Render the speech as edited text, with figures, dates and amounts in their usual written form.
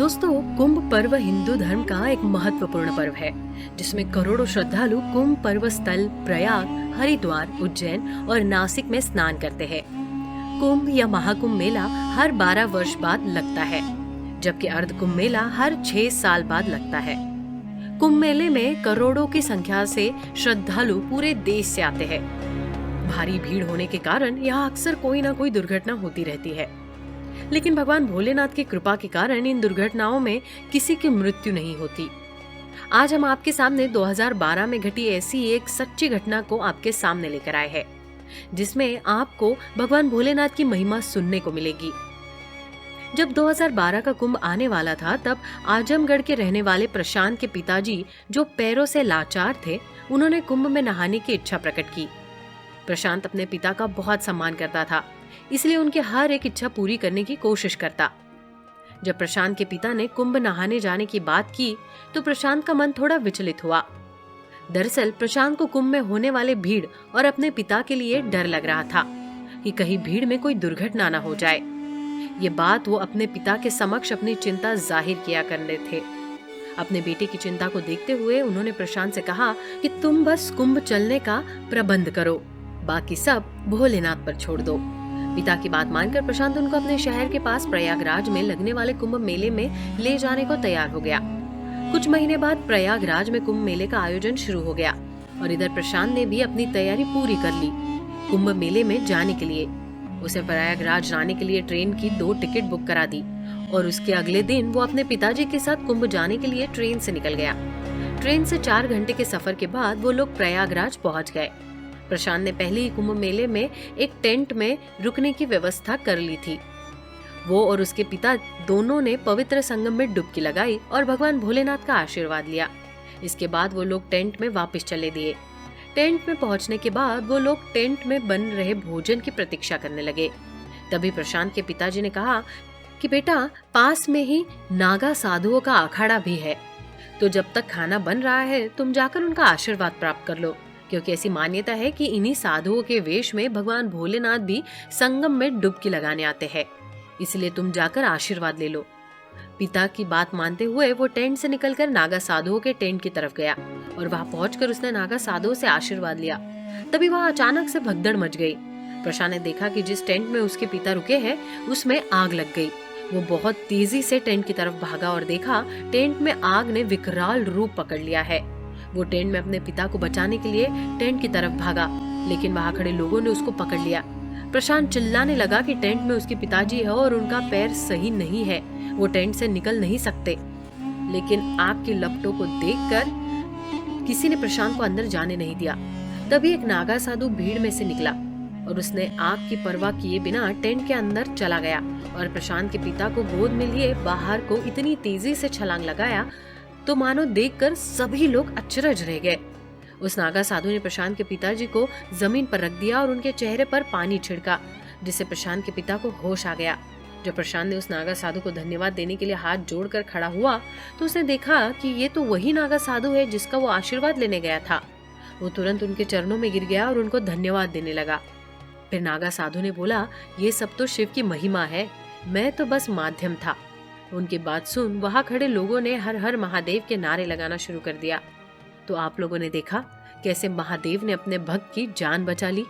दोस्तों, कुंभ पर्व हिंदू धर्म का एक महत्वपूर्ण पर्व है जिसमें करोड़ों श्रद्धालु कुंभ पर्व स्थल प्रयाग, हरिद्वार, उज्जैन और नासिक में स्नान करते हैं। कुंभ या महाकुंभ मेला हर 12 वर्ष बाद लगता है, जबकि अर्ध कुंभ मेला हर 6 साल बाद लगता है। कुंभ मेले में करोड़ों की संख्या से श्रद्धालु पूरे देश से आते हैं। भारी भीड़ होने के कारण यहाँ अक्सर कोई ना कोई दुर्घटना होती रहती है, लेकिन भगवान भोलेनाथ की कृपा के कारण इन दुर्घटनाओं में किसी की मृत्यु नहीं होती। आज हम आपके सामने 2012 में घटी ऐसी एक सच्ची घटना को आपके सामने लेकर आए हैं, जिसमें आपको भगवान भोलेनाथ की महिमा सुनने को मिलेगी। जब 2012 का कुंभ आने वाला था, तब आजमगढ़ के रहने वाले प्रशांत के पिताजी, जो पैरों से लाचार थे, उन्होंने कुंभ में नहाने की इच्छा प्रकट की। प्रशांत अपने पिता का बहुत सम्मान करता था, इसलिए उनकी हर एक इच्छा पूरी करने की कोशिश करता। जब प्रशांत के पिता ने कुंभ नहाने जाने की बात की, तो प्रशांत का मन थोड़ा विचलित हुआ। दरअसल प्रशांत को कुंभ में होने वाले भीड़ और अपने पिता के लिए डर लग रहा था कि कहीं भीड़ में कोई दुर्घटना न हो जाए। ये बात वो अपने पिता के समक्ष अपनी चिंता जाहिर किया करने थे। अपने बेटे की चिंता को देखते हुए उन्होंने प्रशांत से कहा कि तुम बस कुंभ चलने का प्रबंध करो, बाकी सब भोलेनाथ पर छोड़ दो। पिता की बात मानकर प्रशांत उनको अपने शहर के पास प्रयागराज में लगने वाले कुंभ मेले में ले जाने को तैयार हो गया। कुछ महीने बाद प्रयागराज में कुंभ मेले का आयोजन शुरू हो गया और इधर प्रशांत ने भी अपनी तैयारी पूरी कर ली कुंभ मेले में जाने के लिए। उसे प्रयागराज जाने के लिए ट्रेन की 2 टिकट बुक करा दी और उसके अगले दिन वो अपने पिताजी के साथ कुंभ जाने के लिए ट्रेन से निकल गया। ट्रेन से 4 घंटे के सफर के बाद वो लोग प्रयागराज पहुंच गए। प्रशांत ने पहले ही कुंभ मेले में एक टेंट में रुकने की व्यवस्था कर ली थी। वो और उसके पिता दोनों ने पवित्र संगम में डुबकी लगाई और भगवान भोलेनाथ का आशीर्वाद लिया। इसके बाद वो लोग टेंट में वापस चले दिए। टेंट में पहुंचने के बाद वो लोग टेंट में बन रहे भोजन की प्रतीक्षा करने लगे। तभी प्रशांत के पिताजी ने कहा कि बेटा, पास में ही नागा साधुओं का अखाड़ा भी है, तो जब तक खाना बन रहा है तुम जाकर उनका आशीर्वाद प्राप्त कर लो, क्योंकि ऐसी मान्यता है कि इन्हीं साधुओं के वेश में भगवान भोलेनाथ भी संगम में डुबकी लगाने आते हैं, इसलिए तुम जाकर आशीर्वाद ले लो। पिता की बात मानते हुए वो टेंट से निकलकर नागा साधुओं के टेंट की तरफ गया और वहां पहुंचकर उसने नागा साधुओं से आशीर्वाद लिया। तभी वहां अचानक से भगदड़ मच गई। प्रशांत ने देखा कि जिस टेंट में उसके पिता रुके हैं उसमें आग लग गई। वो बहुत तेजी से टेंट की तरफ भागा और देखा टेंट में आग ने विकराल रूप पकड़ लिया है। वो टेंट में अपने पिता को बचाने के लिए टेंट की तरफ भागा, लेकिन वहां खड़े लोगों ने उसको पकड़ लिया। प्रशांत चिल्लाने लगा कि टेंट में उसके पिताजी है और उनका पैर सही नहीं है, वो टेंट से निकल नहीं सकते। लेकिन आग की लपटों को देखकर किसी ने प्रशांत को अंदर जाने नहीं दिया। तभी एक नागा साधु भीड़ में से निकला और उसने आग की परवाह किए बिना टेंट के अंदर चला गया और प्रशांत के पिता को गोद में लिए बाहर को इतनी तेजी से छलांग लगाया तो मानो देखकर सभी लोग अचरज रह गए। उस नागा साधु ने प्रशांत के पिताजी को जमीन पर रख दिया और उनके चेहरे पर पानी छिड़का, जिससे प्रशांत के पिता को होश आ गया। जब प्रशांत ने उस नागा साधु को धन्यवाद देने के लिए हाथ जोड़कर खड़ा हुआ तो उसने देखा कि ये तो वही नागा साधु है जिसका वो आशीर्वाद लेने गया था। वो तुरंत उनके चरणों में गिर गया और उनको धन्यवाद देने लगा। फिर नागा साधु ने बोला, ये सब तो शिव की महिमा है, मैं तो बस माध्यम था। उनकी बात सुन वहां खड़े लोगों ने हर हर महादेव के नारे लगाना शुरू कर दिया। तो आप लोगों ने देखा कैसे महादेव ने अपने भक्त की जान बचा ली।